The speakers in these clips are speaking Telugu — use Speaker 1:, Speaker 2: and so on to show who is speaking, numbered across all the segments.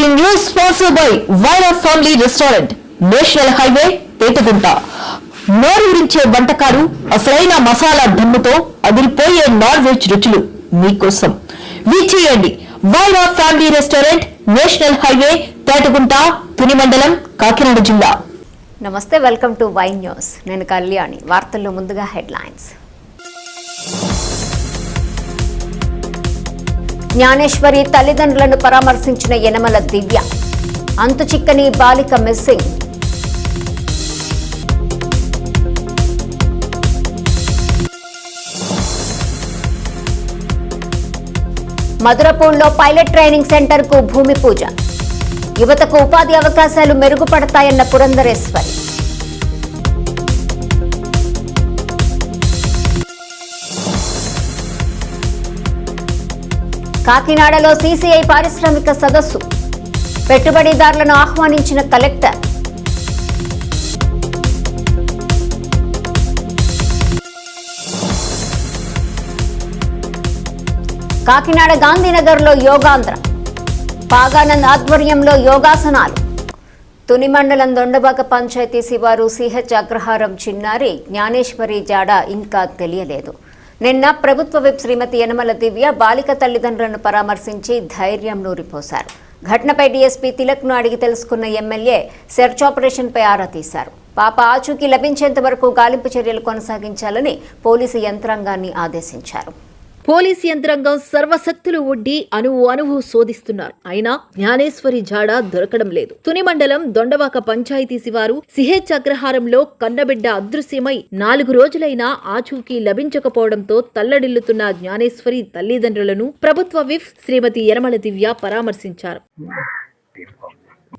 Speaker 1: ఈ news sponsored by Wyra family restaurant, national highway, Etugunta. నోరూరించే వంటకాలు, అసలైన మసాలా దుమ్ముతో అదిరిపోయే నాన్ వెజ్ రుచులు మీకోసం. విచ్చేయండి Wyra family restaurant, national highway, Etugunta, Tuni మండలం, కాకినాడ జిల్లా.
Speaker 2: నమస్తే, వెల్కమ్ టు వై న్యూస్. నేను కళ్యాణి. వార్తల్లో ముందుగా హెడ్లైన్స్. జ్ఞానేశ్వరి తల్లిదండ్రులను పరామర్శించిన యనమల దివ్య. అంతు చిక్కని బాలిక మిస్సింగ్. మధురపూర్లో పైలట్ ట్రైనింగ్ సెంటర్ కు భూమి పూజ. యువతకు ఉపాధి అవకాశాలు మెరుగుపడతాయన్న పురంధరేశ్వరి. కాకినాడలో సీసీఐ పారిశ్రామిక సదస్సు. పెట్టుబడిదారులను ఆహ్వానించిన కలెక్టర్. కాకినాడ గాంధీనగర్లో యోగాంధ్ర. పాగానంద్ ఆధ్వర్యంలో యోగాసనాలు. తుని మండలం దొండబాక పంచాయతీ శివారు సిహెచ్ అగ్రహారం చిన్నారి జ్ఞానేశ్వరి జాడ ఇంకా తెలియలేదు. నిన్న ప్రభుత్వ విప్ శ్రీమతి యనమల దివ్య బాలిక తల్లిదండ్రులను పరామర్శించి ధైర్యం నూరిపోశారు. ఘటనపై డీఎస్పీ తిలక్ను అడిగి తెలుసుకున్న ఎమ్మెల్యే సెర్చ్ ఆపరేషన్పై ఆరా తీశారు. పాప ఆచూకీ లభించేంత వరకు గాలింపు చర్యలు కొనసాగించాలని పోలీసు యంత్రాంగాన్ని ఆదేశించారు.
Speaker 1: పోలీసు యంత్రాంగం సర్వశక్తులు ఒడ్డి అణువు శోధిస్తున్నారు. అయినా జ్ఞానేశ్వరి జాడ దొరకడం లేదు. తుని మండలం దొండవాక పంచాయతీ శివారు సిహెచ్ అగ్రహారంలో కన్నబిడ్డ అదృశ్యమై 4 రోజులైనా ఆచూకీ లభించకపోవడంతో తల్లడిల్లుతున్న జ్ఞానేశ్వరి తల్లిదండ్రులను ప్రభుత్వ విప్ శ్రీమతి యనమల దివ్య పరామర్శించారు.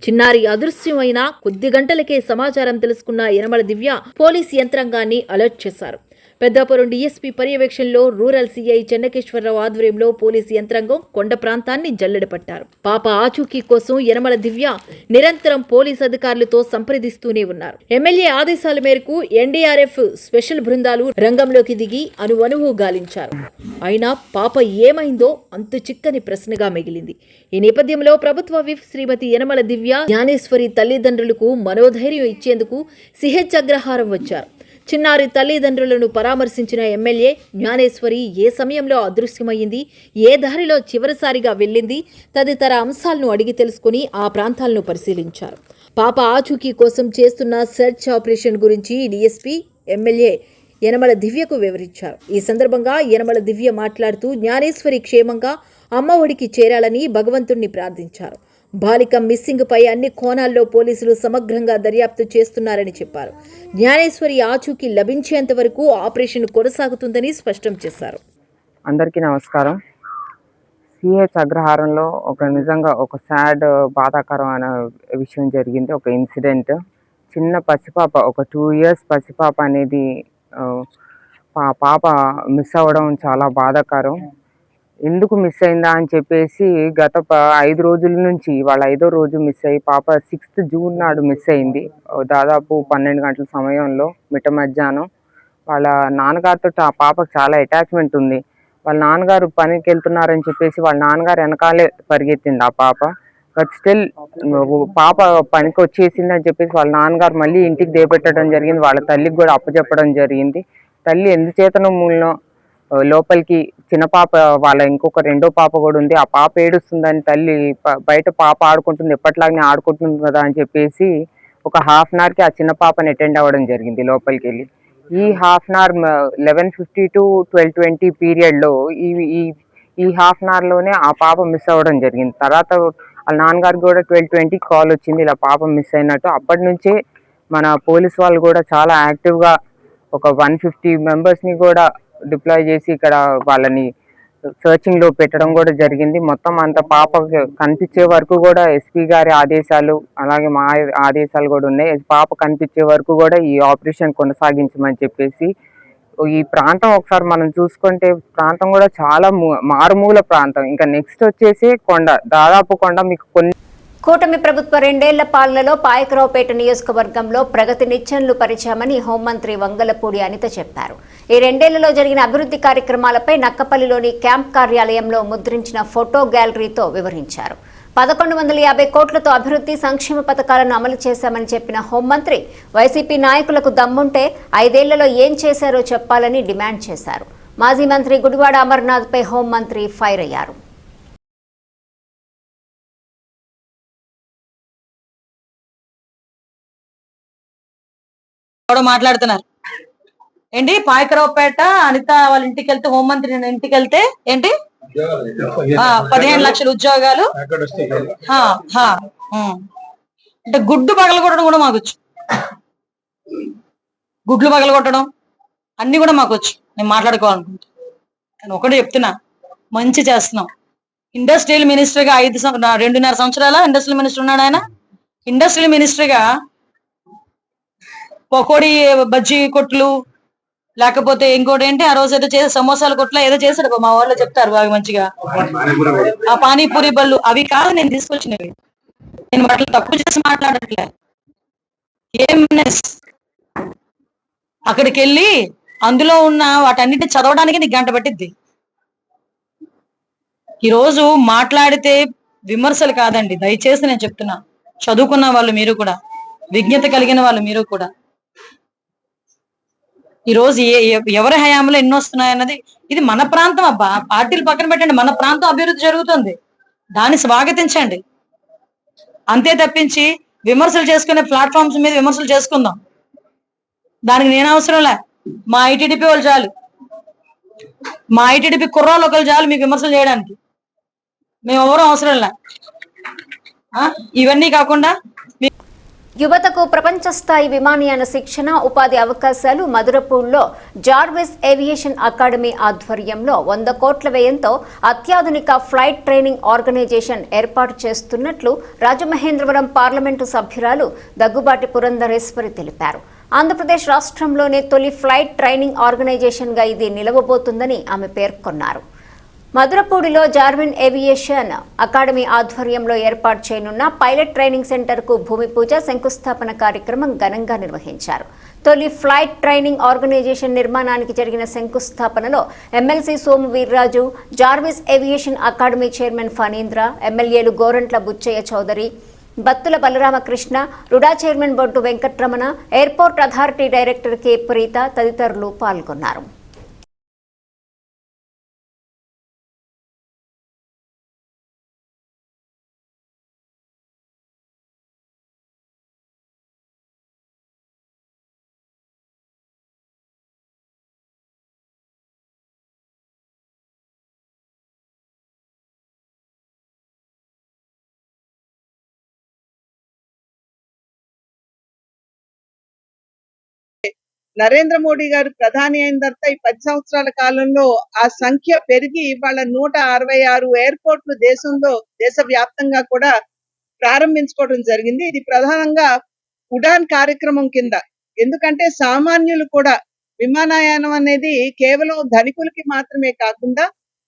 Speaker 1: చిన్నారి అదృశ్యమైన కొద్ది గంటలకే సమాచారం తెలుసుకున్న యనమల దివ్య పోలీసు యంత్రాంగాన్ని అలర్ట్ చేశారు. పెద్దాపురం డీఎస్పీ పర్యవేక్షణలో రూరల్ సీఐ చెన్నకేశ్వరరావు ఆధ్వర్యంలో పోలీసు యంత్రాంగం కొండ ప్రాంతాన్ని జల్లెడపట్టారు. పాప ఆచూకీ కోసం యనమల దివ్య నిరంతరం పోలీసు అధికారులతో సంప్రదిస్తూనే ఉన్నారు. ఎమ్మెల్యే ఆదేశాల మేరకు ఎన్డీఆర్ఎఫ్ స్పెషల్ బృందాలు రంగంలోకి దిగి అణువణువు గాలించారు. అయినా పాప ఏమైందో అంతు చిక్కని ప్రశ్నగా మిగిలింది. ఈ నేపథ్యంలో ప్రభుత్వ విప్ శ్రీమతి యనమల దివ్య జ్ఞానేశ్వరి తల్లిదండ్రులకు మనోధైర్యం ఇచ్చేందుకు సిహెచ్ అగ్రహారం వచ్చారు. చిన్నారి తల్లిదండ్రులను పరామర్శించిన ఎమ్మెల్యే జ్ఞానేశ్వరి ఏ సమయంలో అదృశ్యమైంది, ఏ దారిలో చివరిసారిగా వెళ్ళింది తదితర అంశాలను అడిగి తెలుసుకుని ఆ ప్రాంతాలను పరిశీలించారు. పాప ఆచూకీ కోసం చేస్తున్న సెర్చ్ ఆపరేషన్ గురించి డీఎస్పీ ఎమ్మెల్యే యనమల దివ్యకు వివరించారు. ఈ సందర్భంగా యనమల దివ్య మాట్లాడుతూ జ్ఞానేశ్వరి క్షేమంగా అమ్మ ఒడికి చేరాలని భగవంతుణ్ణి ప్రార్థించారు. బాలిక మిస్సింగ్ పై అన్ని కోణాల్లో పోలీసులు సమగ్రంగా దర్యాప్తు చేస్తున్నారని చెప్పారు. జ్ఞానేశ్వరి ఆచూకీ లభించేంత వరకు ఆపరేషన్ కొనసాగుతుందని స్పష్టం చేశారు.
Speaker 3: అందరికీ నమస్కారం. సిహెచ్ అగ్రహారంలో నిజంగా ఒక సాడ్ బాధాకరమైన విషయం జరిగింది. ఒక ఇన్సిడెంట్. చిన్న పసిపాప, ఒక 2 years పసిపాప అనేది పాప మిస్ అవ్వడం చాలా బాధాకరం. ఎందుకు మిస్ అయిందా అని చెప్పేసి గత 5 రోజుల నుంచి వాళ్ళ 5వ రోజు మిస్ అయ్యి పాప 6th June నాడు మిస్ అయింది. దాదాపు 12 గంటల సమయంలో మిట్ట మధ్యాహ్నం. వాళ్ళ నాన్నగారితో ఆ పాపకు చాలా అటాచ్మెంట్ ఉంది. వాళ్ళ నాన్నగారు పనికి వెళ్తున్నారని చెప్పేసి వాళ్ళ నాన్నగారు వెనకాలే పరిగెత్తింది ఆ పాప. బట్ స్టిల్ పాప పనికి వచ్చేసింది అని చెప్పేసి వాళ్ళ నాన్నగారు మళ్ళీ ఇంటికి దేపెట్టడం జరిగింది. వాళ్ళ తల్లికి కూడా అప్పచెప్పడం జరిగింది. తల్లి ఎందుచేతనో మూలనో లోపలికి చిన్న పాప, వాళ్ళ ఇంకొక 2వ పాప కూడా ఉంది, ఆ పాప ఏడుస్తుందని తల్లి బయట పాప ఆడుకుంటుంది, ఎప్పట్లాగానే ఆడుకుంటుంది కదా అని చెప్పేసి ఒక 1/2 hourకి ఆ చిన్న పాపని అటెండ్ అవ్వడం జరిగింది లోపలికి వెళ్ళి. ఈ 1/2 hour 11:50 to 12:20 పీరియడ్లో ఈ 1/2 hourలోనే ఆ పాప మిస్ అవ్వడం జరిగింది. తర్వాత వాళ్ళ నాన్నగారికి కూడా 12:20 కాల్ వచ్చింది ఇలా పాప మిస్ అయినట్టు. అప్పటి నుంచే మన పోలీస్ వాళ్ళు కూడా చాలా యాక్టివ్గా ఒక 150 మెంబర్స్ని కూడా డిప్లాయ్ చేసి ఇక్కడ వాళ్ళని సర్చింగ్లో పెట్టడం కూడా జరిగింది. మొత్తం అంత పాప కనిపించే వరకు కూడా ఎస్పీ గారి ఆదేశాలు అలాగే మా ఆదేశాలు కూడా ఉన్నాయి. పాప కనిపించే వరకు కూడా ఈ ఆపరేషన్ కొనసాగించమని చెప్పేసి. ఈ ప్రాంతం ఒకసారి మనం చూసుకుంటే ప్రాంతం కూడా చాలా మారుమూల ప్రాంతం. ఇంకా నెక్స్ట్ వచ్చేసి కొండ, దాదాపు కొండ. మీకు కొన్ని
Speaker 2: కూటమి ప్రభుత్వ 2 ఏళ్ల పాలనలో పాయకరావుపేట నియోజకవర్గంలో ప్రగతి నిచ్చెనలు పరిచామని హోంమంత్రి వంగలపూడి అనిత చెప్పారు. ఈ 2 ఏళ్లలో జరిగిన అభివృద్ధి కార్యక్రమాలపై నక్కపల్లిలోని క్యాంప్ కార్యాలయంలో ముద్రించిన ఫోటో గ్యాలరీతో వివరించారు. 1150 కోట్లతో అభివృద్ధి సంక్షేమ పథకాలను అమలు చేశామని చెప్పిన హోంమంత్రి వైసీపీ నాయకులకు దమ్ముంటే 5 ఏళ్లలో ఏం చేశారో చెప్పాలని డిమాండ్ చేశారు. మాజీ మంత్రి గుడివాడ అమర్నాథ్పై హోంమంత్రి ఫైర్ అయ్యారు.
Speaker 4: మాట్లాడుతున్నారు ఏంటి? పాయకరావుపేట అనిత వాళ్ళ ఇంటికి వెళ్తే, హోంమంత్రి ఇంటికి వెళ్తే ఏంటి 15 లక్షల ఉద్యోగాలు అంటే గుడ్డు పగలగొట్టడం కూడా మాకొచ్చు. గుడ్లు పగలగొట్టడం అన్ని కూడా మాకొచ్చు. నేను మాట్లాడుకోవాలనుకుంటా. కానీ ఒకటి చెప్తున్నా, మంచి చేస్తున్నాం. ఇండస్ట్రియల్ మినిస్టర్ గా 2.5 సంవత్సరాల ఇండస్ట్రియల్ మినిస్టర్ ఉన్నాడు ఆయన. ఇండస్ట్రియల్ మినిస్టర్ గా పకోడీ బజ్జీ కొట్లు, లేకపోతే ఇంకోటి ఏంటి ఆ రోజు ఏదో చేసే సమోసాల కొట్ల ఏదో చేశాడు. మా వాళ్ళు చెప్తారు బాగా మంచిగా. ఆ పానీపూరి బళ్ళు అవి కాదు నేను తీసుకొచ్చినవి. నేను వాటిని తక్కువ చేసి మాట్లాడట్లే. అక్కడికి వెళ్ళి అందులో ఉన్న వాటన్నిటిని చదవడానికి నీకు గంట పట్టిద్ది. ఈరోజు మాట్లాడితే విమర్శలు కాదండి, దయచేసి నేను చెప్తున్నా. చదువుకున్న వాళ్ళు మీరు కూడా, విజ్ఞత కలిగిన వాళ్ళు మీరు కూడా. ఈ రోజు ఎవరి హయాంలో ఎన్ని వస్తున్నాయి అన్నది, ఇది మన ప్రాంతం అబ్బా. పార్టీలు పక్కన పెట్టండి, మన ప్రాంతం అభివృద్ధి జరుగుతుంది, దాన్ని స్వాగతించండి. అంతే తప్పించి విమర్శలు చేసుకునే ప్లాట్ఫామ్స్ మీద విమర్శలు చేసుకుందాం. దానికి నేను అవసరం లే. మా ఐటీడీపీ వాళ్ళు చాలు, మా ఐటీడీపీ కుర్రాళ్ళు ఒకరు చాలు మీకు విమర్శలు చేయడానికి. మేము ఎవరూ అవసరం లే. ఇవన్నీ కాకుండా
Speaker 2: యువతకు ప్రపంచ స్థాయి విమానయాన శిక్షణ ఉపాధి అవకాశాలు మధురపూర్లో జార్విస్ ఏవియేషన్ అకాడమీ ఆధ్వర్యంలో 100 కోట్ల వ్యయంతో అత్యాధునిక ఫ్లైట్ ట్రైనింగ్ ఆర్గనైజేషన్ ఏర్పాటు చేస్తున్నట్లు రాజమహేంద్రవరం పార్లమెంటు సభ్యురాలు దగ్గుబాటి పురంధరేశ్వరి తెలిపారు. ఆంధ్రప్రదేశ్ రాష్ట్రంలోనే తొలి ఫ్లైట్ ట్రైనింగ్ ఆర్గనైజేషన్గా ఇది నిలవబోతుందని ఆమె పేర్కొన్నారు. మధురపూడిలో జార్విన్ ఏవియేషన్ అకాడమీ ఆధ్వర్యంలో ఏర్పాటు చేయనున్న పైలట్ ట్రైనింగ్ సెంటర్కు భూమి పూజ, శంకుస్థాపన కార్యక్రమం ఘనంగా నిర్వహించారు. తొలి ఫ్లైట్ ట్రైనింగ్ ఆర్గనైజేషన్ నిర్మాణానికి జరిగిన శంకుస్థాపనలో MLC Somu Veerraju, Jarvis aviation academy chairman Phanindra, ఎమ్మెల్యేలు Gorantla Butchaiah Chowdary, Battula Balaramakrishna, RUDA chairman Boddu Venkataramana, airport authority director K Preetha తదితరులు పాల్గొన్నారు.
Speaker 5: నరేంద్ర మోడీ గారు ప్రధాని అయిన తర్వాత ఈ 10 సంవత్సరాల కాలంలో ఆ సంఖ్య పెరిగి ఇవాళ 166 ఎయిర్పోర్ట్లు దేశవ్యాప్తంగా కూడా ప్రారంభించుకోవడం జరిగింది. ఇది ప్రధానంగా ఉడాన్ కార్యక్రమం కింద. ఎందుకంటే సామాన్యులు కూడా విమానయానం అనేది కేవలం ధనికులకి మాత్రమే కాకుండా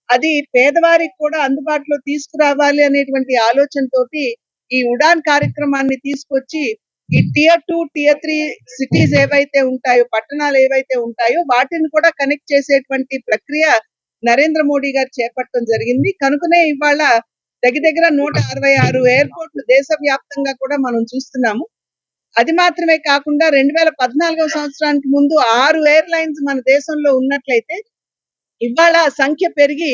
Speaker 5: అది పేదవారికి కూడా అందుబాటులో తీసుకురావాలి అనేటువంటి ఆలోచనతోటి ఈ ఉడాన్ కార్యక్రమాన్ని తీసుకొచ్చి ఈ టియర్ 2, టియర్ 3 సిటీస్ ఏవైతే ఉంటాయో, పట్టణాలు ఏవైతే ఉంటాయో వాటిని కూడా కనెక్ట్ చేసేటువంటి ప్రక్రియ నరేంద్ర మోడీ గారు చేపట్టడం జరిగింది. కనుకనే ఇవాళ దగ్గర 166 ఎయిర్పోర్ట్లు దేశవ్యాప్తంగా కూడా మనం చూస్తున్నాము. అది మాత్రమే కాకుండా 2014వ సంవత్సరానికి ముందు 6 ఎయిర్లైన్స్ మన దేశంలో ఉన్నట్లయితే ఇవాళ సంఖ్య పెరిగి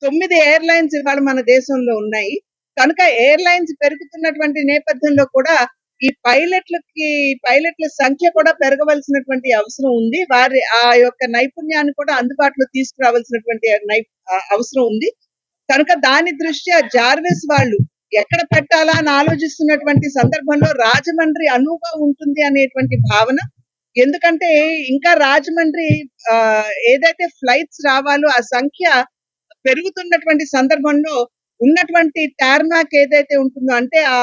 Speaker 5: 9 ఎయిర్లైన్స్ ఇవాళ మన దేశంలో ఉన్నాయి. కనుక ఎయిర్లైన్స్ పెరుగుతున్నటువంటి నేపథ్యంలో కూడా ఈ పైలట్ల సంఖ్య కూడా పెరగవలసినటువంటి అవసరం ఉంది. వారి ఆ యొక్క నైపుణ్యాన్ని కూడా అందుబాటులో తీసుకురావాల్సినటువంటి అవసరం ఉంది. కనుక దాని దృష్ట్యా జార్విస్ వాళ్ళు ఎక్కడ పెట్టాలా అని ఆలోచిస్తున్నటువంటి సందర్భంలో రాజమండ్రి అనువుగా ఉంటుంది అనేటువంటి భావన. ఎందుకంటే ఇంకా రాజమండ్రి ఏదైతే ఫ్లైట్స్ రావాలో ఆ సంఖ్య పెరుగుతున్నటువంటి సందర్భంలో ఉన్నటువంటి టార్మాక్ ఏదైతే ఉంటుందో, అంటే ఆ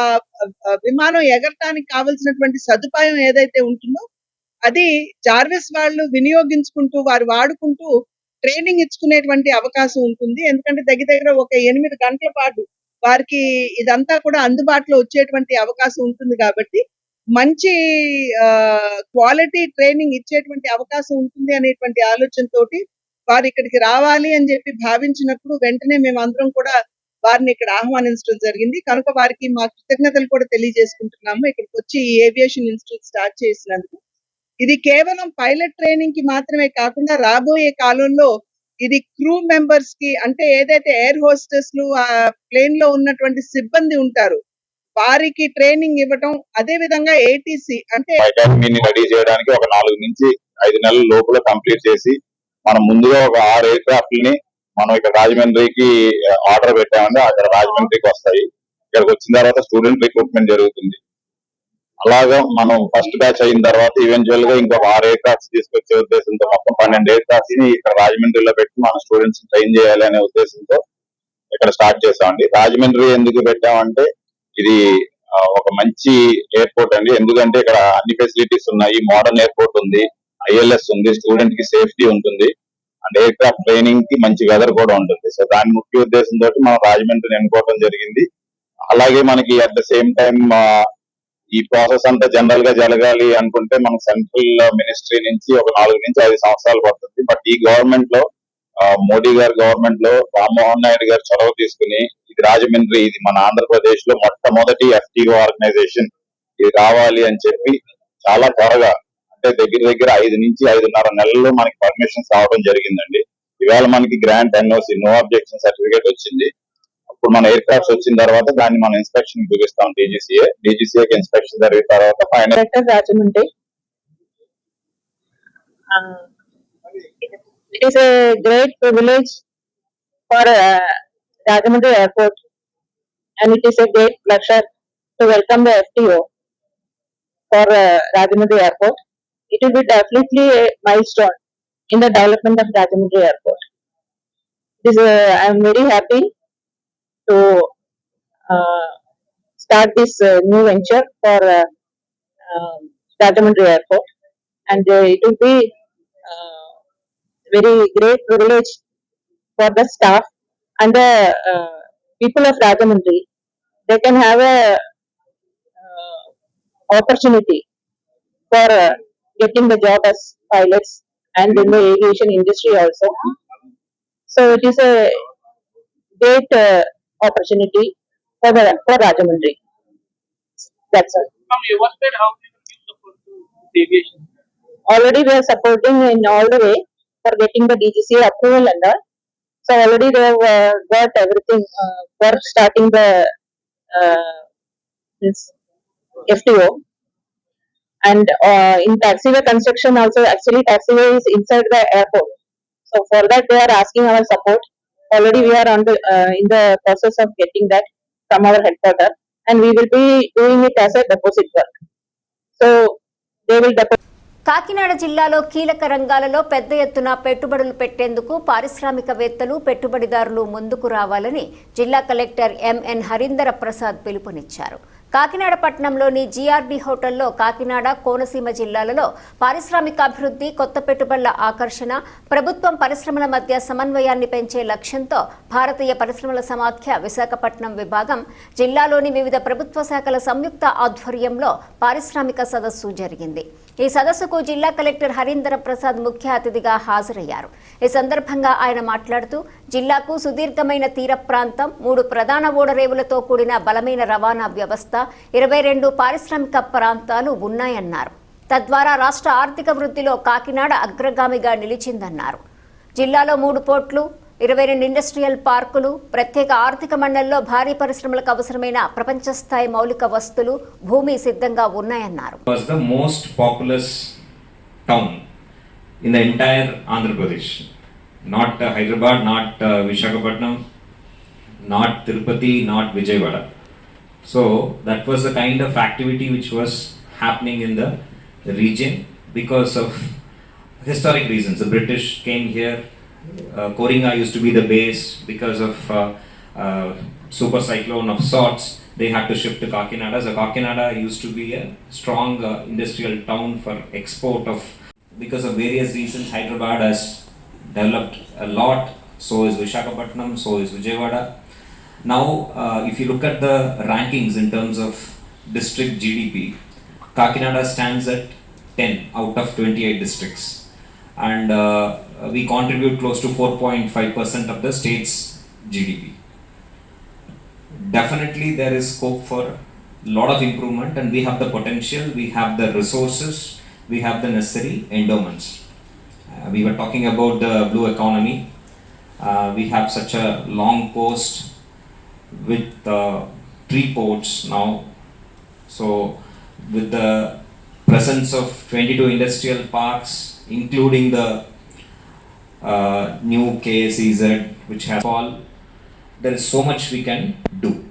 Speaker 5: విమానం ఎగరటానికి కావలసినటువంటి సదుపాయం ఏదైతే ఉంటుందో అది జార్విస్ వాళ్ళు వినియోగించుకుంటూ, వారు వాడుకుంటూ ట్రైనింగ్ ఇచ్చుకునేటువంటి అవకాశం ఉంటుంది. ఎందుకంటే దగ్గర ఒక 8 గంటల పాటు వారికి ఇదంతా కూడా అందుబాటులో వచ్చేటువంటి అవకాశం ఉంటుంది. కాబట్టి మంచి క్వాలిటీ ట్రైనింగ్ ఇచ్చేటువంటి అవకాశం ఉంటుంది అనేటువంటి ఆలోచనతోటి వారు ఇక్కడికి రావాలి అని చెప్పి భావించినప్పుడు వెంటనే మేము అందరం కూడా వారిని ఇక్కడ ఆహ్వానించడం జరిగింది. కనుక వారికి మా కృతజ్ఞతలు కూడా తెలియజేసుకుంటున్నాము. ఇక్కడికి వచ్చి ఈ ఏవియేషన్ ఇన్స్టిట్యూట్ స్టార్ట్ చేసినందుకు. ఇది కేవలం పైలట్ ట్రైనింగ్ కి మాత్రమే కాకుండా రాబోయే కాలంలో ఇది క్రూ మెంబర్స్ కి, అంటే ఏదైతే ఎయిర్ హోస్టెస్లు ప్లేన్ లో ఉన్నటువంటి సిబ్బంది ఉంటారు వారికి ట్రైనింగ్ ఇవ్వటం, అదే విధంగా ఏటీసీ అంటే
Speaker 6: అకాడమీని రెడీ చేయడానికి ఒక 4 నుంచి 5 నెలల లోపల కంప్లీట్ చేసి మనం ముందుగా ఒక 6 ఎయిర్ క్రాఫ్ట్ ని మనం ఇక్కడ రాజమండ్రికి ఆర్డర్ పెట్టామంటే అక్కడ రాజమండ్రికి వస్తాయి. ఇక్కడికి వచ్చిన తర్వాత స్టూడెంట్ రిక్రూట్మెంట్ జరుగుతుంది. అలాగా మనం ఫస్ట్ బ్యాచ్ అయిన తర్వాత ఈవెన్చువల్ గా ఇంకొక 6 ఎయిర్ క్రాఫ్ట్స్ తీసుకొచ్చే ఉద్దేశంతో మొత్తం 12 ఎయిర్ క్రాఫ్ట్స్ ని ఇక్కడ రాజమండ్రిలో పెట్టి మన స్టూడెంట్స్ ట్రైన్ చేయాలి అనే ఉద్దేశంతో ఇక్కడ స్టార్ట్ చేసామండి. రాజమండ్రి ఎందుకు పెట్టామంటే ఇది ఒక మంచి ఎయిర్పోర్ట్ అండి. ఎందుకంటే ఇక్కడ అన్ని ఫెసిలిటీస్ ఉన్నాయి, మోడర్న్ ఎయిర్పోర్ట్ ఉంది, ఐఎల్ఎస్ ఉంది, స్టూడెంట్ కి సేఫ్టీ ఉంటుంది అండ్ ఎయిర్ క్రాఫ్ట్ ట్రైనింగ్ కి మంచి వెదర్ కూడా ఉంటుంది. సో దాని ముఖ్య ఉద్దేశంతో మనం రాజమండ్రిని ఎన్నుకోవడం జరిగింది. అలాగే మనకి అట్ ద సేమ్ టైం ఈ ప్రాసెస్ అంతా జనరల్ గా జరగాలి అనుకుంటే మన సెంట్రల్ మినిస్ట్రీ నుంచి ఒక 4 నుంచి 5 సంవత్సరాలు పడుతుంది. బట్ ఈ గవర్నమెంట్ లో మోడీ గారి గవర్నమెంట్ లో రామ్మోహన్ నాయుడు గారు చొరవ తీసుకుని ఇది రాజమండ్రి, ఇది మన ఆంధ్రప్రదేశ్ లో మొట్టమొదటి ఎఫ్టిఓ ఆర్గనైజేషన్ ఇది రావాలి అని చెప్పి చాలా త్వరగా, అంటే దగ్గర దగ్గర 5 నుంచి 5.5 నెలల్లో మనకి పర్మిషన్స్ రావడం జరిగిందండి. ఇవాళ మనకి grant NOC no objection certificate వచ్చింది. అప్పుడు మన ఎయిర్ క్రాఫ్ట్స్ వచ్చిన తర్వాత దాన్ని మనం ఇన్స్పెక్షన్ చూపిస్తాం డీజీసీఏకి ఇన్స్పెక్షన్ జరిగిన తర్వాత final
Speaker 7: Rajahmundry. It is a great privilege for Rajahmundry Airport, and it is a great pleasure to welcome the FTO for Rajahmundry Airport. It will be definitely a milestone in the development of Rajahmundry Airport. I am very happy to start this new venture for Rajahmundry Airport, and it will be very great privilege for the staff and the people of Rajahmundry. They can have a opportunity for getting the job as pilots and in the aviation industry also. So it is a great opportunity for Rajahmundry. That's all.
Speaker 8: From your side, how do you support the aviation?
Speaker 7: Already we are supporting in all the way for getting the DGCA approval and all. So already they have got everything for starting the this FTO. And in taxiway construction also, actually taxiway is inside the airport. So for that they are asking our support. Already we are on the in the process of getting that from our headquarters, and we will be doing it as a deposit work. So they will deposit.
Speaker 2: Kakinada జిల్లాలో కీలక రంగాలలో పెద్ద ఎత్తున పెట్టుబడులు పెట్టేందుకు పారిశ్రామికవేత్తలు, పెట్టుబడిదారులు ముందుకు రావాలని జిల్లా కలెక్టర్ ఎంఎన్ హరీందర్ ప్రసాద్ పిలుపునిచ్చారు. కాకినాడ పట్టణంలోని జీఆర్డీ హోటల్లో కాకినాడ, కోనసీమ జిల్లాలలో పారిశ్రామికాభివృద్ధి, కొత్త పెట్టుబడుల ఆకర్షణ, ప్రభుత్వం పరిశ్రమల మధ్య సమన్వయాన్ని పెంచే లక్ష్యంతో భారతీయ పరిశ్రమల సమాఖ్య విశాఖపట్నం విభాగం జిల్లాలోని వివిధ ప్రభుత్వ శాఖల సంయుక్త ఆధ్వర్యంలో పారిశ్రామిక సదస్సు జరిగింది. ఈ సదస్సుకు జిల్లా కలెక్టర్ హరీందర్ ప్రసాద్ ముఖ్య అతిథిగా హాజరయ్యారు. ఈ సందర్భంగా ఆయన మాట్లాడుతూ జిల్లాకు సుదీర్ఘమైన తీర ప్రాంతం, 3 ప్రధాన ఓడరేవులతో కూడిన బలమైన రవాణా వ్యవస్థ, 22 పారిశ్రామిక ప్రాంతాలు ఉన్నాయన్నారు. తద్వారా రాష్ట్ర ఆర్థిక వృద్ధిలో కాకినాడ అగ్రగామిగా నిలిచిందన్నారు. జిల్లాలో 3 పోర్టులు, 22 ఇండస్ట్రియల్ పార్కులు, ప్రత్యేక ఆర్థిక మండలిలో భారీ పరిశ్రమలకు అవసరమైన ప్రపంచ స్థాయి మౌలిక వస్తువులు, భూమి సిద్ధంగా ఉన్నాయన్నారు.
Speaker 9: Was the most populous town in the entire Andhra Pradesh. Not Hyderabad, not Visakhapatnam, not Tirupati, not Vijayawada. So that was the kind of activity which was happening in the region because of historic reasons. The British came here. Koringa used to be the base. Because of super cyclone of sorts, they had to shift to Kakinada. So Kakinada used to be a strong industrial town for export of. Because of various reasons, Hyderabad has developed a lot. So is Visakhapatnam, so is Vijayawada. Now, if you look at the rankings in terms of district GDP, Kakinada stands at 10 out of 28 districts. And we contribute close to 4.5% of the state's GDP. definitely there is scope for a lot of improvement, and we have the potential, we have the resources, we have the necessary endowments. We were talking about the blue economy. We have such a long coast with 3 ports now. So with the presence of 22 industrial parks, including the new KSEZ, which has all, there is so much we can do.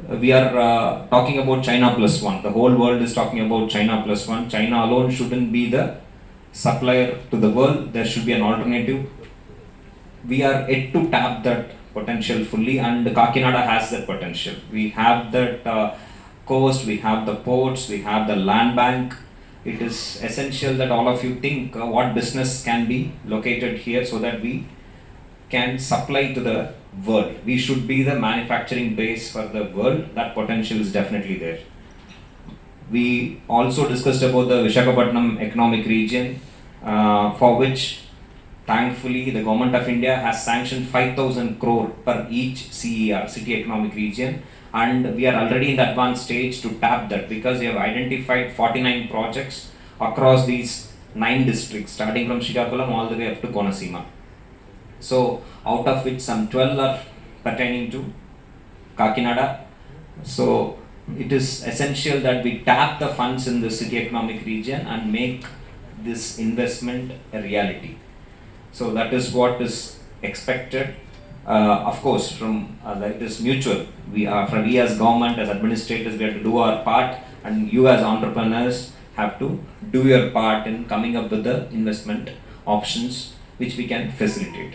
Speaker 9: We are talking about China plus one. The whole world is talking about China plus one. China alone shouldn't be the supplier to the world. There should be an alternative. We are yet to tap that potential fully, and Kakinada has that potential. We have that coast, we have the ports, we have the land bank. It is essential that all of you think what business can be located here so that we can supply to the world. We should be the manufacturing base for the world. That potential is definitely there. We also discussed about the Visakhapatnam economic region, for which thankfully the government of India has sanctioned 5,000 crore per each CER, city economic region, and we are already in the advanced stage to tap that, because we have identified 49 projects across these 9 districts, starting from Srikakulam all the way up to Konaseema. So out of which some 12 are pertaining to Kakinada. So it is essential that we tap the funds in the city economic region and make this investment a reality. So that is what is expected. Of course, from it is mutual. We as government, as administrators, we have to do our part, and you as entrepreneurs have to do your part in coming up with the investment options which we can facilitate.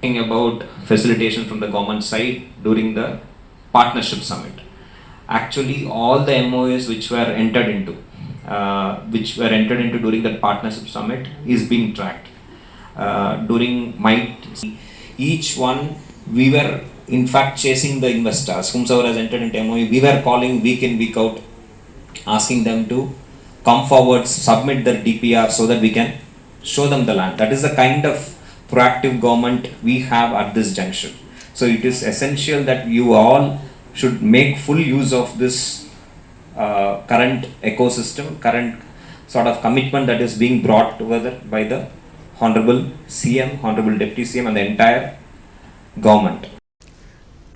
Speaker 9: Talking about facilitation from the government side during the partnership summit. Actually, all the MOUs which were entered into during the partnership summit is being tracked. During my each one, we were in fact chasing the investors whomsoever has entered into MOU. We were calling week in week out, asking them to come forward, submit their DPR so that we can show them the land. That is the kind of proactive government we have at this junction. So it is essential that you all should make full use of this current ecosystem, current sort of commitment that is being brought together by the Honorable CM, Honorable Deputy CM and the entire government.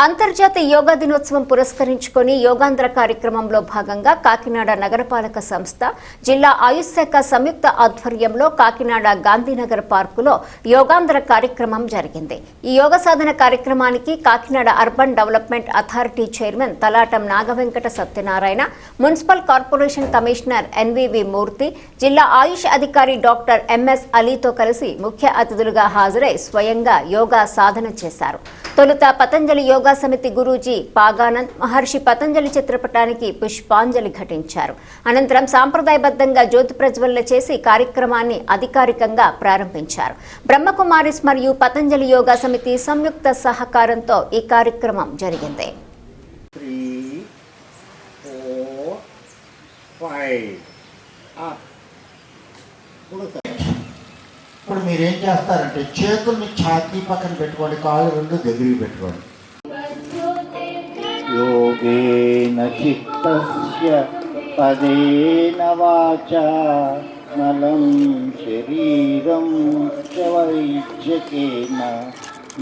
Speaker 2: అంతర్జాతీయ యోగా దినోత్సవం పురస్కరించుకొని యోగాంధ్ర కార్యక్రమంలో భాగంగా కాకినాడ నగరపాలక సంస్థ, జిల్లా ఆయుష్ శాఖ సంయుక్త ఆధ్వర్యంలో కాకినాడ గాంధీనగర్ పార్కులో యోగాంధ్ర కార్యక్రమం జరిగింది. ఈ యోగ సాధన కార్యక్రమానికి Kakinada urban development authority chairman Talatam Nagavenkata Satyanarayana, municipal corporation commissioner NVV Murthy, జిల్లా ఆయుష్ అధికారి డాక్టర్ ఎంఎస్ అలీతో కలిసి ముఖ్య అతిథులుగా హాజరై స్వయంగా యోగా సాధన చేశారు. తొలుత పతంజలి యోగా సమితి గురూజీ పాగానంద్ మహర్షి పతంజలి చిత్రపటానికి పుష్పాంజలి ఘటించారు. అనంతరం సాంప్రదాయబద్ధంగా జ్యోతి ప్రజ్వలన చేసి కార్యక్రమాన్ని అధికారికంగా ప్రారంభించారు. బ్రహ్మకుమారిస్ మరియు పతంజలి యోగా సమితి సంయుక్త సహకారంతో ఈ కార్యక్రమం జరిగింది.
Speaker 10: 3, 4, 5 ఇప్పుడు మీరేం చేస్తారంటే చేతుల్ని ఛాతీ పక్కన పెట్టుకోండి, కాళ్ళు 2 దగ్గరికి పెట్టుకోండి. యోగేన చిత్తస్య పదేన వాచా నలం శరీరం చ వైద్యకేన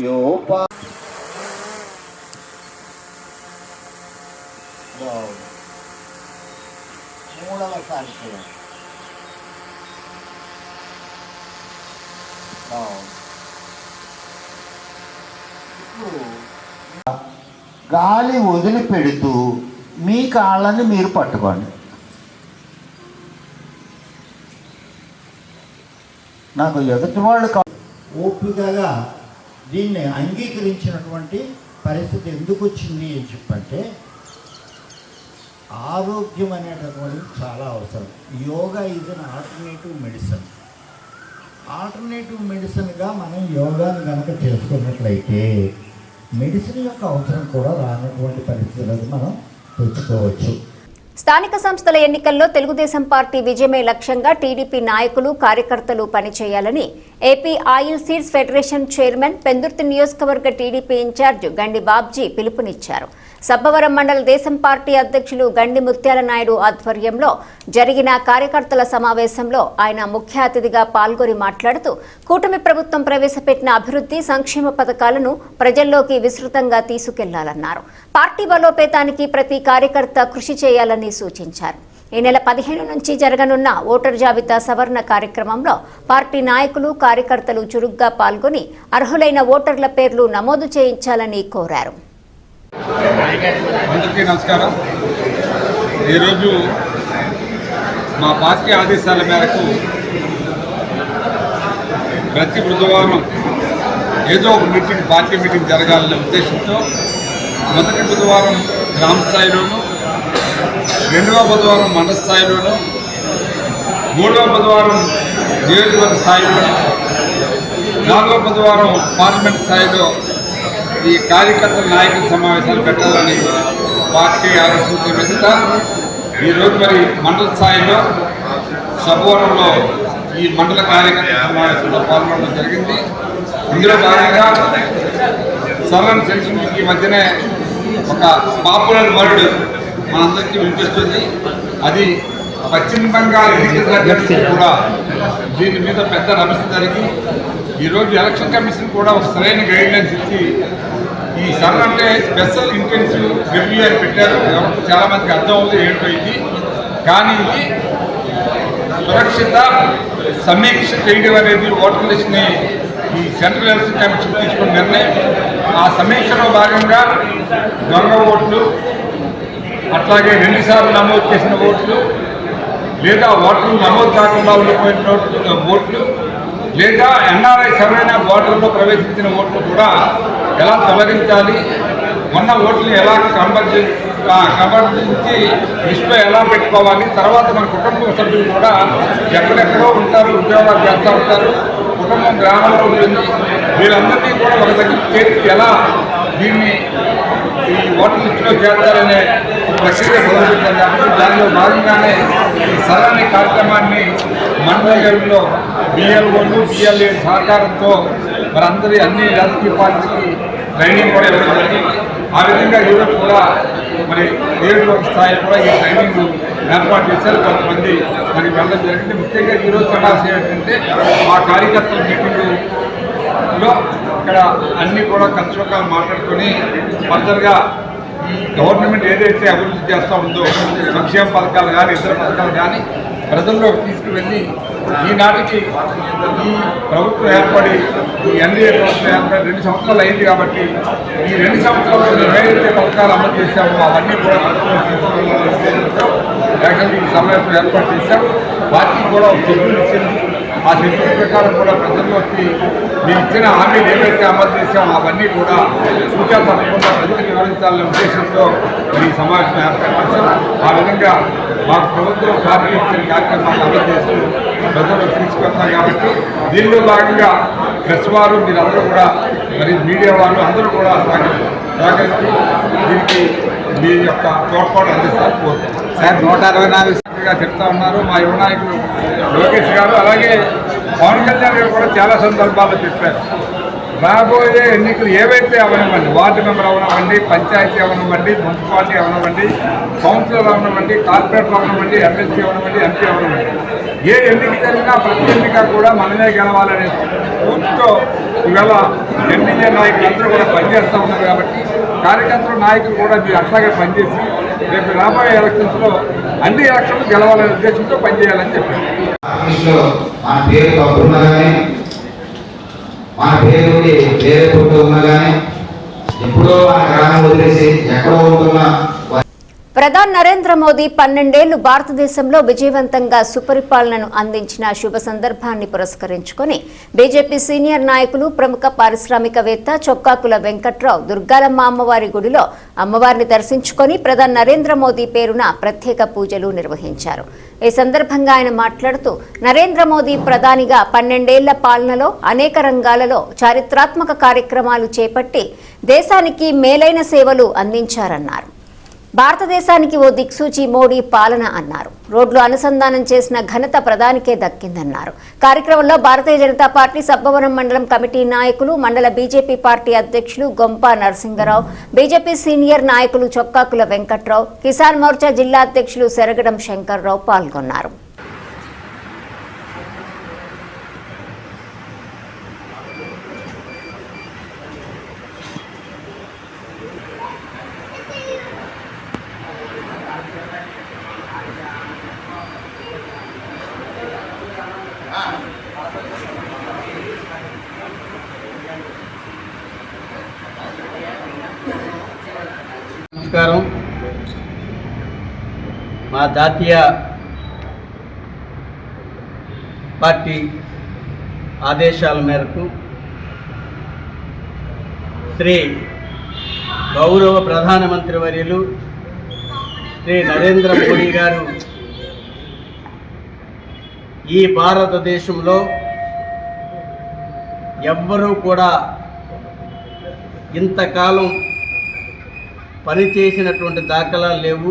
Speaker 10: యోపా. మూడవసారి చూడండి. ఇప్పుడు గాలి వదిలిపెడుతూ మీ కాళ్ళని మీరు పట్టుకోండి. నాకు ఎదుటి వాళ్ళు ఓపికగా దీన్ని అంగీకరించినటువంటి పరిస్థితి ఎందుకు వచ్చింది అని చెప్పంటే, ఆరోగ్యం అనేటటువంటిది చాలా అవసరం. Yoga is an alternative medicine. Alternative మెడిసిన్గా మనం యోగాను కనుక చేసుకున్నట్లయితే మెడిసిన్ యొక్క అవసరం కూడా రానటువంటి పరిస్థితులను మనం తెచ్చుకోవచ్చు.
Speaker 2: స్థానిక సంస్థల ఎన్నికల్లో తెలుగుదేశం పార్టీ విజయమే లక్ష్యంగా టీడీపీ నాయకులు, కార్యకర్తలు పనిచేయాలని AP oil seeds federation chairman, Pendurthi నియోజకవర్గ టీడీపీ ఇన్ఛార్జ్ గండి బాబ్జీ పిలుపునిచ్చారు. సబ్బవరం మండల దేశం పార్టీ అధ్యక్షులు గండి ముత్యాల నాయుడు ఆధ్వర్యంలో జరిగిన కార్యకర్తల సమావేశంలో ఆయన ముఖ్య అతిథిగా పాల్గొని మాట్లాడుతూ కూటమి ప్రభుత్వం ప్రవేశపెట్టిన అభివృద్ధి సంక్షేమ పథకాలను ప్రజల్లోకి విస్తృతంగా తీసుకెళ్లాలన్నారు. పార్టీ బలోపేతానికి ప్రతి కార్యకర్త కృషి చేయాలని సూచించారు. ఈ నెల 15 నుంచి జరగనున్న ఓటర్ జాబితా సవరణ కార్యక్రమంలో పార్టీ నాయకులు కార్యకర్తలు చురుగ్గా పాల్గొని అర్హులైన ఓటర్ల పేర్లు నమోదు చేయించాలని కోరారు.
Speaker 11: అందరికీ నమస్కారం. ఈరోజు మా పార్టీ ఆదేశాల మేరకు ప్రతి బుధవారం ఏదో ఒక మీటింగ్, పార్టీ మీటింగ్ జరగాలనే ఉద్దేశంతో మొదటి బుధవారం గ్రామ స్థాయిలోనూ, రెండవ బుధవారం మండల స్థాయిలోనూ, మూడవ బుధవారం నియోజకవర్గ స్థాయిలోనూ, నాలుగవ బుధవారం పార్లమెంట్ స్థాయిలో ఈ కార్యకర్తల నాయకుల సమావేశాలు పెట్టాలని పార్టీ ఆలోచించిన మీదట ఈరోజు మరి మండల స్థాయిలో సబ్బవరంలో ఈ మండల కార్యకర్తల సమావేశంలో పాల్గొనడం జరిగింది. ఇందులో భాగంగా సరళ సెన్సిటివిటీ మధ్యనే ఒక పాపులర్ వర్డ్ మనందరికీ వినిపిస్తుంది. అది పశ్చిమ బెంగాల్ ఎన్నికల కమిషన్ కూడా దీని మీద పెద్ద రమస జరిగి ఈరోజు ఎలక్షన్ కమిషన్ కూడా ఒక సరైన గైడ్లైన్స్ ఇచ్చి ఈ సరళ అంటే స్పెషల్ ఇంటెన్సివ్ రివ్యూ అని పెట్టారు. చాలామందికి అర్థం అవుతుంది ఏంటో ఇది. కానీ ఇది సురక్షిత సమీక్ష చేయడం అనేది ఓటర్ లిస్ట్ని ఈ సెంట్రల్ ఎలక్షన్ కమిషన్ తీసుకున్న నిర్ణయం. ఆ సమీక్షలో భాగంగా దొంగ ఓట్లు, అట్లాగే 2 సార్లు నమోదు చేసిన ఓట్లు, లేదా ఓటర్లు నమోదు కాకుండా ఉండిపోయిన ఓట్లు, లేదా ఎన్ఆర్ఐస్ ఎవరైనా ఓటర్లో ప్రవేశించిన ఓట్లు కూడా ఎలా తొలగించాలి, ఉన్న ఓట్లను ఎలా క్రమబద్ధీకరించి లిస్టులో ఎలా పెట్టుకోవాలి, తర్వాత మన కుటుంబ సభ్యులు కూడా ఎక్కడెక్కడో ఉంటారు, ఉద్యోగాలు చేస్తూ ఉంటారు, కుటుంబం గ్రామంలో ఉంటుంది, వీళ్ళందరినీ కూడా ఒక దగ్గర చేర్చి ఎలా దీన్ని ఈ ఓటర్ లిస్టులో చేర్చాలనే ప్రక్రియ మొదలుపెట్టారు. కాబట్టి దానిలో భాగంగానే ఈ సరళ కార్యక్రమాన్ని మండల లెవెల్లో బిఎల్ఓలు, బిఎల్ఏ సహకారంతో మరందరి అన్ని రాజకీయ పార్టీకి ట్రైనింగ్ కూడా ఇవ్వడం జరిగింది. ఆ విధంగా ఈరోజు కూడా మరి నియోజకవర్గ స్థాయిలో కూడా ఈ ట్రైనింగ్ ఏర్పాటు చేశారు. కొంతమంది మరి వెళ్ళడం జరిగింది. ముఖ్యంగా ఈరోజు సమస్య ఏంటంటే మా కార్యకర్తల మీటింగులో ఇక్కడ అన్నీ కూడా కష్టకాలు మాట్లాడుకొని ఫర్దర్గా ఈ గవర్నమెంట్ ఏదైతే అభివృద్ధి చేస్తూ ఉందో సంక్షేమ పథకాలు కానీ ఇతర పథకాలు కానీ ప్రజల్లోకి తీసుకువెళ్ళి ఈనాటికి ఈ ప్రభుత్వం ఏర్పడి ఈ ఎన్డీఏ ప్రభుత్వం ఏర్పడి 2 సంవత్సరాలు అయింది. కాబట్టి ఈ 2 సంవత్సరాల్లో ఏవైతే పథకాలు అమలు చేశామో అవన్నీ కూడా ఈ సమావేశం ఏర్పాటు చేశాం. పార్టీ కూడా ఒక షెడ్యూల్ ఇచ్చింది. ఆ షెడ్యూల్ ప్రకారం కూడా ప్రజల్లోకి మేము ఇచ్చిన హామీలు ఏవైతే అమలు చేశామో అవన్నీ కూడా సూచన తప్పకుండా ప్రజలకు వివరించాలనే ఉద్దేశంతో ఈ సమావేశం ఏర్పాటు చేశాం. ఆ విధంగా మాకు ప్రభుత్వం పార్టీ ఇచ్చిన కార్యక్రమాలు అమలు చేస్తూ ప్రజలకు తీసుకొస్తాం. కాబట్టి దీనిలో భాగంగా ప్రెస్ వారు మీరందరూ కూడా మరి మీడియా వాళ్ళు అందరూ కూడా సహకరించి దీనికి మీ యొక్క తోడ్పాటు అందిస్తారు కోరుతున్నాం. సార్ 164గా చెప్తా ఉన్నారు మా యువ నాయకులు లోకేష్ గారు. అలాగే పవన్ కళ్యాణ్ గారు కూడా చాలా సందర్భాల్లో చెప్పారు. రాబోయే ఎన్నికలు ఏవైతే అవనివ్వండి, వార్డు మెంబర్ అవనివ్వండి, పంచాయతీ అవనివ్వండి, మున్సిపాలిటీ అవనివ్వండి, కౌన్సిలర్ అవనివ్వండి, కార్పొరేటర్ అవనివ్వండి, ఎమ్మెల్సీ అవనివ్వండి, ఎంపీ అవనివ్వండి, ఏ ఎన్నిక జరిగినా ప్రతి ఎన్నిక కూడా మనమే గెలవాలనే స్ఫూర్తితో ఇవాళ ఎన్డీఏ నాయకులందరూ కూడా పనిచేస్తూ ఉన్నారు. కాబట్టి కార్యకర్తలు నాయకులు కూడా మీరు అట్లాగే పనిచేసి రేపు రాబోయే ఎలక్షన్స్లో అన్ని ఎలక్షన్లు గెలవాలనే ఉద్దేశంతో పనిచేయాలని చెప్పారు.
Speaker 12: మన పేరు వేరే పుట్టు ఉన్నా కానీ ఎప్పుడో మన గ్రామం వదిలేసి ఎక్కడో ఉంటున్నా.
Speaker 2: ప్రధాని నరేంద్ర మోదీ 12 ఏళ్లు భారతదేశంలో విజయవంతంగా సుపరిపాలనను అందించిన శుభ సందర్భాన్ని పురస్కరించుకొని బీజేపీ సీనియర్ నాయకులు ప్రముఖ పారిశ్రామికవేత్త చొక్కాకుల వెంకట్రావు దుర్గాలమ్మ అమ్మవారి గుడిలో అమ్మవారిని దర్శించుకొని ప్రధాని నరేంద్ర మోదీ పేరున ప్రత్యేక పూజలు నిర్వహించారు. ఈ సందర్భంగా ఆయన మాట్లాడుతూ నరేంద్ర మోదీ ప్రధానిగా 12 ఏళ్ల పాలనలో అనేక రంగాలలో చారిత్రాత్మక కార్యక్రమాలు చేపట్టి దేశానికి మేలైన సేవలు అందించారన్నారు. భారతదేశానికి ఓ దిక్సూచి మోడీ పాలన అన్నారు. రోడ్లు అనుసంధానం చేసిన ఘనత ప్రధానికే దక్కిందన్నారు. కార్యక్రమంలో భారతీయ జనతా పార్టీ సబ్బవరం మండలం కమిటీ నాయకులు, మండల బీజేపీ పార్టీ అధ్యక్షులు గొంప నరసింగరావు, బీజేపీ సీనియర్ నాయకులు చొక్కాకుల వెంకట్రావు, కిసాన్ మోర్చా జిల్లా అధ్యక్షులు సెరగడం శంకర్రావు పాల్గొన్నారు.
Speaker 13: నమస్కారం. మా జాతీయ పార్టీ ఆదేశాల మేరకు శ్రీ గౌరవ ప్రధానమంత్రి వర్యులు శ్రీ నరేంద్ర మోడీ గారు ఈ భారతదేశంలో ఎవ్వరూ కూడా ఇంతకాలం పనిచేసినటువంటి దాఖలాలు లేవు.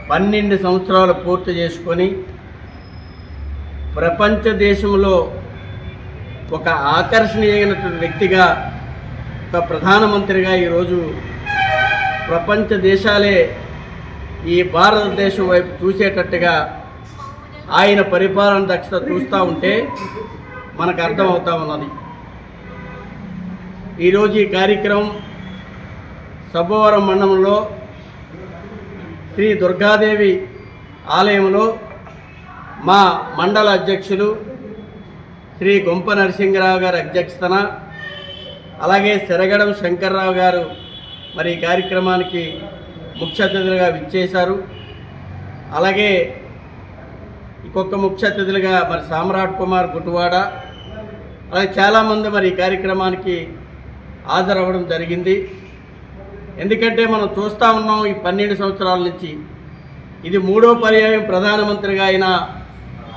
Speaker 13: 12 సంవత్సరాలు పూర్తి చేసుకొని ప్రపంచ దేశంలో ఒక ఆకర్షణీయమైనటువంటి వ్యక్తిగా, ఒక ప్రధానమంత్రిగా ఈరోజు ప్రపంచ దేశాలే ఈ భారతదేశం వైపు చూసేటట్టుగా ఆయన పరిపాలన దక్షత చూస్తూ ఉంటే మనకు అర్థమవుతా ఉన్నది. ఈరోజు ఈ కార్యక్రమం సబ్బవరం మండలంలో శ్రీ దుర్గాదేవి ఆలయంలో మా మండల అధ్యక్షులు శ్రీ గొంప నరసింగరావు గారి అధ్యక్షతన, అలాగే సెరగడం శంకర్రావు గారు మరి ఈ కార్యక్రమానికి ముఖ్య అతిథులుగా విచ్చేశారు. అలాగే ఇంకొక ముఖ్య అతిథులుగా మరి సామ్రాట్ కుమార్ గుట్టువాడ, అలాగే చాలామంది మరి ఈ కార్యక్రమానికి హాజరవ్వడం జరిగింది. ఎందుకంటే మనం చూస్తూ ఉన్నాం ఈ 12 సంవత్సరాల నుంచి ఇది 3వ పర్యాయం ప్రధానమంత్రిగా ఆయన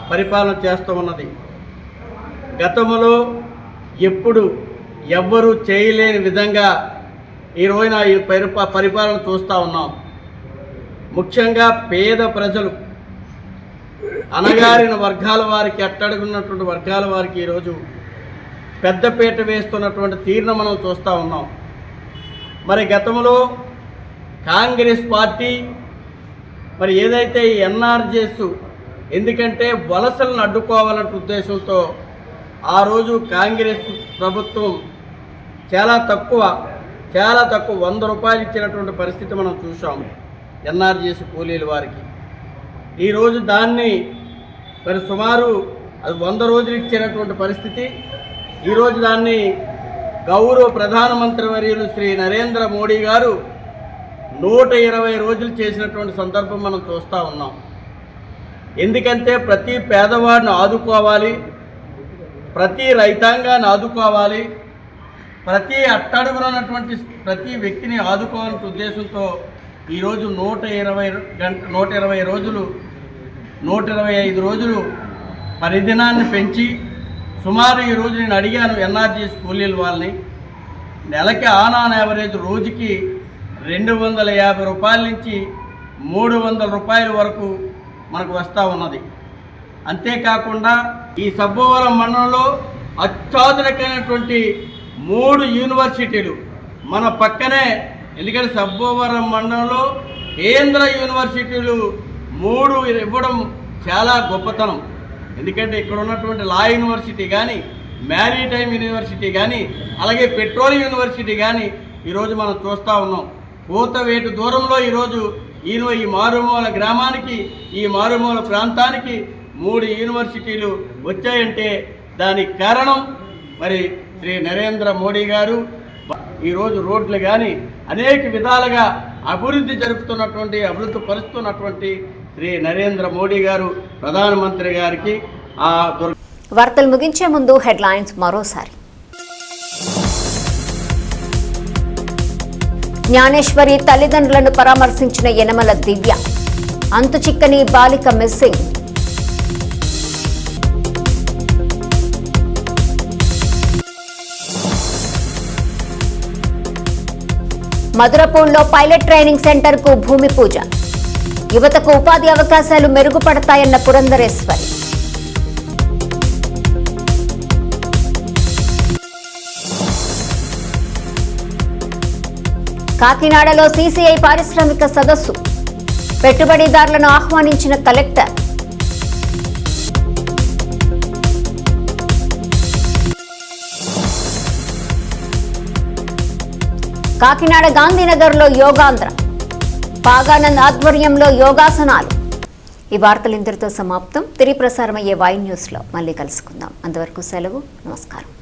Speaker 13: పరిపాలన చేస్తూ ఉన్నది. గతంలో ఎప్పుడు ఎవ్వరూ చేయలేని విధంగా ఈ రోజున ఈ పరిపాలన చూస్తూ ఉన్నాం. ముఖ్యంగా పేద ప్రజలు, అణగారిన వర్గాల వారికి, అట్టడుగున్నటువంటి వర్గాల వారికి ఈరోజు పెద్దపీట వేస్తున్నటువంటి తీరును మనం చూస్తూ ఉన్నాం. మరి గతంలో కాంగ్రెస్ పార్టీ మరి ఏదైతే ఈ ఎన్ఆర్జీఎస్, ఎందుకంటే వలసలను అడ్డుకోవాలనే ఉద్దేశంతో ఆ రోజు కాంగ్రెస్ ప్రభుత్వం చాలా తక్కువ 100 రూపాయలు ఇచ్చినటువంటి పరిస్థితి మనం చూసాం ఎన్ఆర్జీఎస్ కూలీల వారికి. ఈరోజు దాన్ని మరి సుమారు అది 100 రోజులు ఇచ్చినటువంటి పరిస్థితి. ఈరోజు దాన్ని గౌరవ ప్రధానమంత్రి వర్యులు శ్రీ నరేంద్ర మోడీ గారు 120 రోజులు చేసినటువంటి సందర్భం మనం చూస్తూ ఉన్నాం. ఎందుకంటే ప్రతి పేదవాడిని ఆదుకోవాలి, ప్రతి రైతాంగాన్ని ఆదుకోవాలి, ప్రతి అట్టడుగునటువంటి ప్రతి వ్యక్తిని ఆదుకోవాలనే ఉద్దేశంతో ఈరోజు 125 రోజులు పరిదినాన్ని పెంచి సుమారు ఈరోజు నేను అడిగాను ఎన్ఆర్జీఎస్ కూలీల వాళ్ళని, నెలకి ఆన్ యావరేజ్ రోజుకి 250 రూపాయల నుంచి 300 రూపాయల వరకు మనకు వస్తూ ఉన్నది. అంతేకాకుండా ఈ సబ్బవరం మండలంలో అత్యాధునికమైనటువంటి 3 యూనివర్సిటీలు మన పక్కనే, ఎందుకంటే సబ్బవరం మండలంలో కేంద్ర యూనివర్సిటీలు 3 ఇవ్వడం చాలా గొప్పతనం. ఎందుకంటే ఇక్కడ ఉన్నటువంటి లా యూనివర్సిటీ కానీ, మ్యారిటైమ్ యూనివర్సిటీ కానీ, అలాగే పెట్రోలియం యూనివర్సిటీ కానీ ఈరోజు మనం చూస్తూ ఉన్నాం. కోతవేటు దూరంలో ఈరోజు ఈ మారుమూల గ్రామానికి, ఈ మారుమూల ప్రాంతానికి 3 యూనివర్సిటీలు వచ్చాయంటే దానికి కారణం మరి శ్రీ నరేంద్ర మోడీ గారు. ఈరోజు రోడ్లు కానీ అనేక విధాలుగా అభివృద్ధి పరుస్తున్నటువంటి శ్రీ నరేంద్ర మోడీ గారు ప్రధానమంత్రి గారికి
Speaker 2: వార్తలు ముగించే ముందు హెడ్లైన్స్ మరోసారి. జ్ఞానేశ్వరి తల్లిదండ్రులను పరామర్శించిన యనమల దివ్య, అంతు చిక్కని బాలిక మిస్సింగ్. మధురపూర్లో పైలట్ ట్రైనింగ్ సెంటర్కు భూమి పూజ. యువతకు ఉపాధి అవకాశాలు మెరుగుపడతాయన్న పురంధరేశ్వరి. కాకినాడలో సీసీఐ పారిశ్రామిక సదస్సు. పెట్టుబడిదారులను ఆహ్వానించిన కలెక్టర్. కాకినాడ గాంధీనగర్లో యోగాంధ్ర. పాగానంద్ ఆధ్వర్యంలో యోగాసనాలు. ఈ వార్తలు ఇంతటితో సమాప్తం. తిరిగి ప్రసారమయ్యే వై న్యూస్లో మళ్ళీ కలుసుకుందాం. అంతవరకు సెలవు. నమస్కారం.